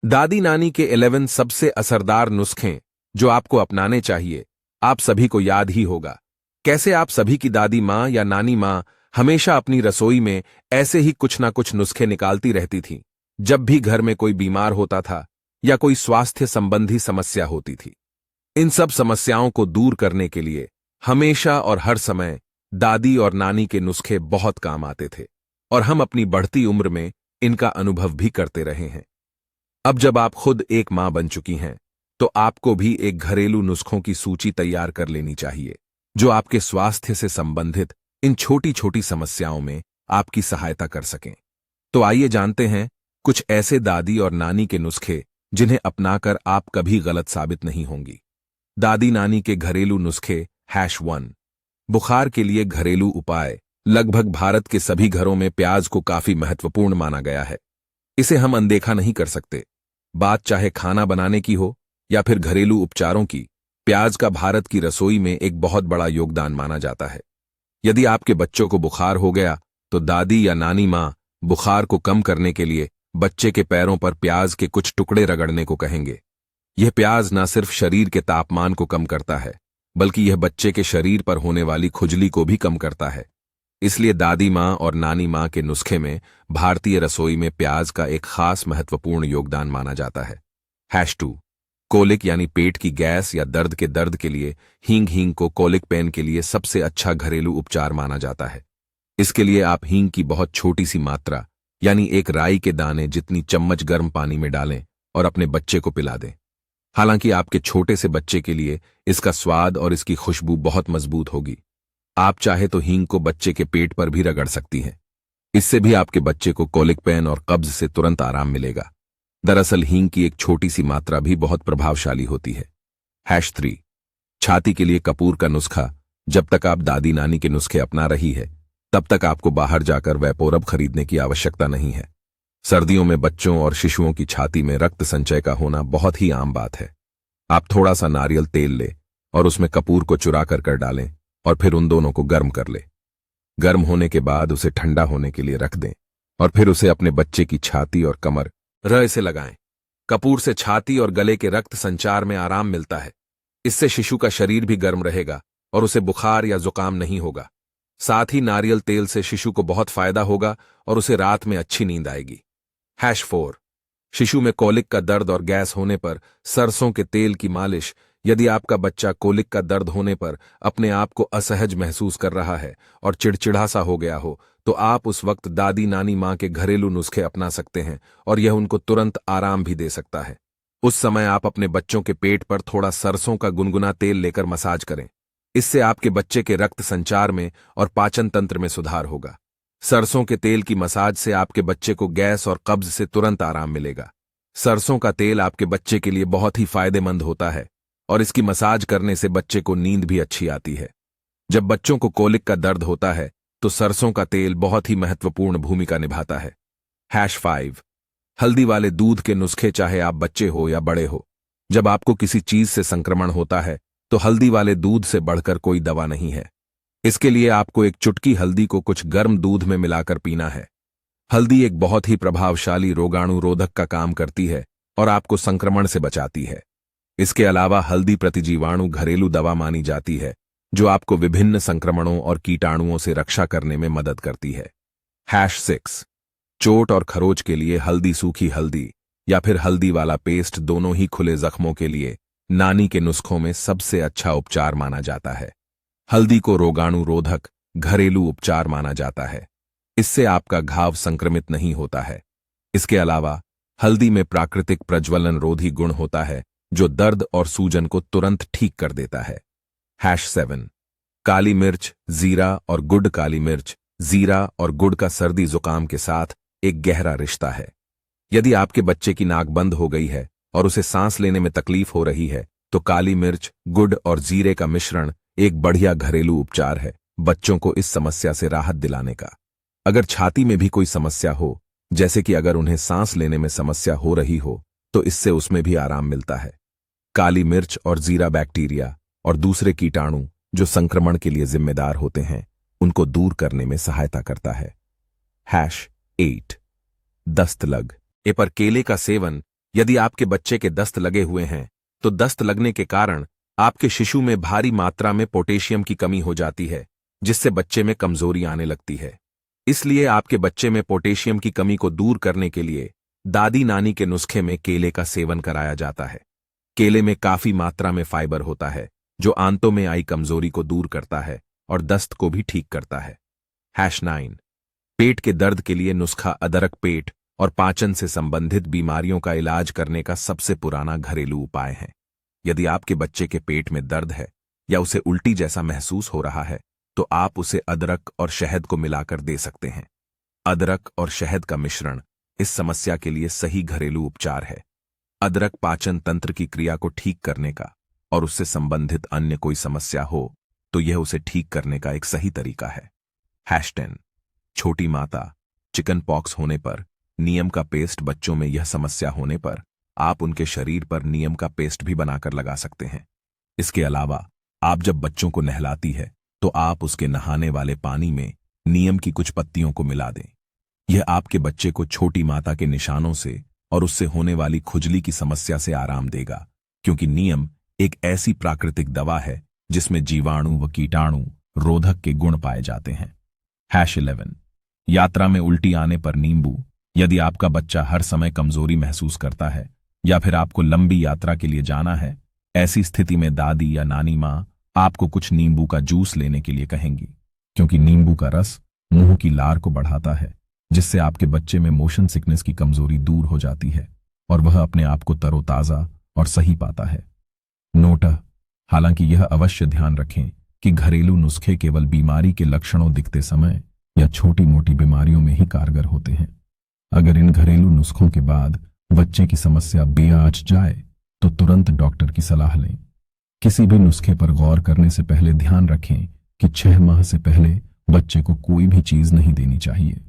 दादी नानी के 11 सबसे असरदार नुस्खे जो आपको अपनाने चाहिए, आप सभी को याद ही होगा। कैसे आप सभी की दादी माँ या नानी माँ हमेशा अपनी रसोई में ऐसे ही कुछ ना कुछ नुस्खे निकालती रहती थीं, जब भी घर में कोई बीमार होता था या कोई स्वास्थ्य संबंधी समस्या होती थी। इन सब समस्याओं को दूर करने के लिए हमेशा और हर समय दादी और नानी के नुस्खे बहुत काम आते थे और हम अपनी बढ़ती उम्र में इनका अनुभव भी करते रहे हैं। अब जब आप खुद एक मां बन चुकी हैं, तो आपको भी एक घरेलू नुस्खों की सूची तैयार कर लेनी चाहिए, जो आपके स्वास्थ्य से संबंधित इन छोटी छोटी समस्याओं में आपकी सहायता कर सकें। तो आइए जानते हैं कुछ ऐसे दादी और नानी के नुस्खे जिन्हें अपनाकर आप कभी गलत साबित नहीं होंगी। दादी नानी के घरेलू नुस्खे #1। बुखार के लिए घरेलू उपाय। लगभग भारत के सभी घरों में प्याज को काफी महत्वपूर्ण माना गया है। इसे हम अनदेखा नहीं कर सकते। बात चाहे खाना बनाने की हो या फिर घरेलू उपचारों की, प्याज का भारत की रसोई में एक बहुत बड़ा योगदान माना जाता है। यदि आपके बच्चों को बुखार हो गया, तो दादी या नानी माँ बुखार को कम करने के लिए बच्चे के पैरों पर प्याज के कुछ टुकड़े रगड़ने को कहेंगे। यह प्याज न सिर्फ शरीर के तापमान को कम करता है, बल्कि यह बच्चे के शरीर पर होने वाली खुजली को भी कम करता है। इसलिए दादी माँ और नानी माँ के नुस्खे में भारतीय रसोई में प्याज का एक खास महत्वपूर्ण योगदान माना जाता है। #2। कोलिक यानी पेट की गैस या दर्द के लिए हींग को कोलिक पेन के लिए सबसे अच्छा घरेलू उपचार माना जाता है। इसके लिए आप हींग की बहुत छोटी सी मात्रा यानी एक राई के दाने जितनी चम्मच गर्म पानी में डालें और अपने बच्चे को पिला दें। हालांकि आपके छोटे से बच्चे के लिए इसका स्वाद और इसकी खुशबू बहुत मजबूत होगी। आप चाहे तो हींग को बच्चे के पेट पर भी रगड़ सकती हैं। इससे भी आपके बच्चे को कोलिक पेन और कब्ज से तुरंत आराम मिलेगा। दरअसल हींग की एक छोटी सी मात्रा भी बहुत प्रभावशाली होती है। #3। छाती के लिए कपूर का नुस्खा। जब तक आप दादी नानी के नुस्खे अपना रही है, तब तक आपको बाहर जाकर वैपोरब खरीदने की आवश्यकता नहीं है। सर्दियों में बच्चों और शिशुओं की छाती में रक्त संचय का होना बहुत ही आम बात है। आप थोड़ा सा नारियल तेल ले और उसमें कपूर को चुरा कर डालें और फिर उन दोनों को गर्म कर ले। गर्म होने के बाद उसे ठंडा होने के लिए रख दें और फिर उसे अपने बच्चे की छाती और कमर से लगाएं। कपूर से छाती और गले के रक्त संचार में आराम मिलता है। इससे शिशु का शरीर भी गर्म रहेगा और उसे बुखार या जुकाम नहीं होगा। साथ ही नारियल तेल से शिशु को बहुत फायदा होगा और उसे रात में अच्छी नींद आएगी। #4। शिशु में कोलिक का दर्द और गैस होने पर सरसों के तेल की मालिश। यदि आपका बच्चा कोलिक का दर्द होने पर अपने आप को असहज महसूस कर रहा है और चिड़चिड़ा सा हो गया हो, तो आप उस वक्त दादी नानी माँ के घरेलू नुस्खे अपना सकते हैं और यह उनको तुरंत आराम भी दे सकता है। उस समय आप अपने बच्चों के पेट पर थोड़ा सरसों का गुनगुना तेल लेकर मसाज करें। इससे आपके बच्चे के रक्त संचार में और पाचन तंत्र में सुधार होगा। सरसों के तेल की मसाज से आपके बच्चे को गैस और कब्ज से तुरंत आराम मिलेगा। सरसों का तेल आपके बच्चे के लिए बहुत ही फायदेमंद होता है और इसकी मसाज करने से बच्चे को नींद भी अच्छी आती है। जब बच्चों को कोलिक का दर्द होता है, तो सरसों का तेल बहुत ही महत्वपूर्ण भूमिका निभाता है। #5। हल्दी वाले दूध के नुस्खे। चाहे आप बच्चे हो या बड़े हो, जब आपको किसी चीज से संक्रमण होता है, तो हल्दी वाले दूध से बढ़कर कोई दवा नहीं है। इसके लिए आपको एक चुटकी हल्दी को कुछ गर्म दूध में मिलाकर पीना है। हल्दी एक बहुत ही प्रभावशाली रोगाणुरोधक का काम करती है और आपको संक्रमण से बचाती है। इसके अलावा हल्दी प्रतिजीवाणु घरेलू दवा मानी जाती है, जो आपको विभिन्न संक्रमणों और कीटाणुओं से रक्षा करने में मदद करती है। #6। चोट और खरोच के लिए हल्दी। सूखी हल्दी या फिर हल्दी वाला पेस्ट दोनों ही खुले जख्मों के लिए नानी के नुस्खों में सबसे अच्छा उपचार माना जाता है। हल्दी को रोगाणुरोधक घरेलू उपचार माना जाता है। इससे आपका घाव संक्रमित नहीं होता है। इसके अलावा हल्दी में प्राकृतिक प्रज्वलन रोधी गुण होता है, जो दर्द और सूजन को तुरंत ठीक कर देता है। #7। काली मिर्च, जीरा और गुड़। काली मिर्च, जीरा और गुड़ का सर्दी जुकाम के साथ एक गहरा रिश्ता है। यदि आपके बच्चे की नाक बंद हो गई है और उसे सांस लेने में तकलीफ हो रही है, तो काली मिर्च, गुड़ और जीरे का मिश्रण एक बढ़िया घरेलू उपचार है बच्चों को इस समस्या से राहत दिलाने का। अगर छाती में भी कोई समस्या हो, जैसे कि अगर उन्हें सांस लेने में समस्या हो रही हो, तो इससे उसमें भी आराम मिलता है। काली मिर्च और जीरा बैक्टीरिया और दूसरे कीटाणु जो संक्रमण के लिए जिम्मेदार होते हैं, उनको दूर करने में सहायता करता है। #8। दस्त लग। पर केले का सेवन यदि आपके बच्चे के दस्त लगे हुए हैं तो दस्त लगने के कारण आपके शिशु में भारी मात्रा में पोटेशियम की कमी हो जाती है, जिससे बच्चे में कमजोरी आने लगती है। इसलिए आपके बच्चे में पोटेशियम की कमी को दूर करने के लिए दादी नानी के नुस्खे में केले का सेवन कराया जाता है। केले में काफी मात्रा में फाइबर होता है, जो आंतों में आई कमजोरी को दूर करता है और दस्त को भी ठीक करता है। #9 पेट के दर्द के लिए नुस्खा। अदरक पेट और पाचन से संबंधित बीमारियों का इलाज करने का सबसे पुराना घरेलू उपाय है। यदि आपके बच्चे के पेट में दर्द है या उसे उल्टी जैसा महसूस हो रहा है तो आप उसे अदरक और शहद को मिलाकर दे सकते हैं। अदरक और शहद का मिश्रण इस समस्या के लिए सही घरेलू उपचार है। अदरक पाचन तंत्र की क्रिया को ठीक करने का और उससे संबंधित अन्य कोई समस्या हो तो यह उसे ठीक करने का एक सही तरीका है। #10 छोटी माता। चिकन पॉक्स होने पर नीम का पेस्ट। बच्चों में यह समस्या होने पर आप उनके शरीर पर नीम का पेस्ट भी बनाकर लगा सकते हैं। इसके अलावा आप जब बच्चों को नहलाती है तो आप उसके नहाने वाले पानी में नीम की कुछ पत्तियों को मिला दें। यह आपके बच्चे को छोटी माता के निशानों से और उससे होने वाली खुजली की समस्या से आराम देगा, क्योंकि नीम एक ऐसी प्राकृतिक दवा है जिसमें जीवाणु व कीटाणु रोधक के गुण पाए जाते हैं। #11 यात्रा में उल्टी आने पर नींबू। यदि आपका बच्चा हर समय कमजोरी महसूस करता है या फिर आपको लंबी यात्रा के लिए जाना है, ऐसी स्थिति में दादी या नानी माँ आपको कुछ नींबू का जूस लेने के लिए कहेंगी, क्योंकि नींबू का रस मुंह की लार को बढ़ाता है, जिससे आपके बच्चे में मोशन सिकनेस की कमजोरी दूर हो जाती है और वह अपने आप को तरोताजा और सही पाता है। नोट: हालांकि यह अवश्य ध्यान रखें कि घरेलू नुस्खे केवल बीमारी के लक्षणों दिखते समय या छोटी मोटी बीमारियों में ही कारगर होते हैं। अगर इन घरेलू नुस्खों के बाद बच्चे की समस्या बेआंच जाए तो तुरंत डॉक्टर की सलाह लें। किसी भी नुस्खे पर गौर करने से पहले ध्यान रखें कि 6 माह से पहले बच्चे को कोई भी चीज नहीं देनी चाहिए।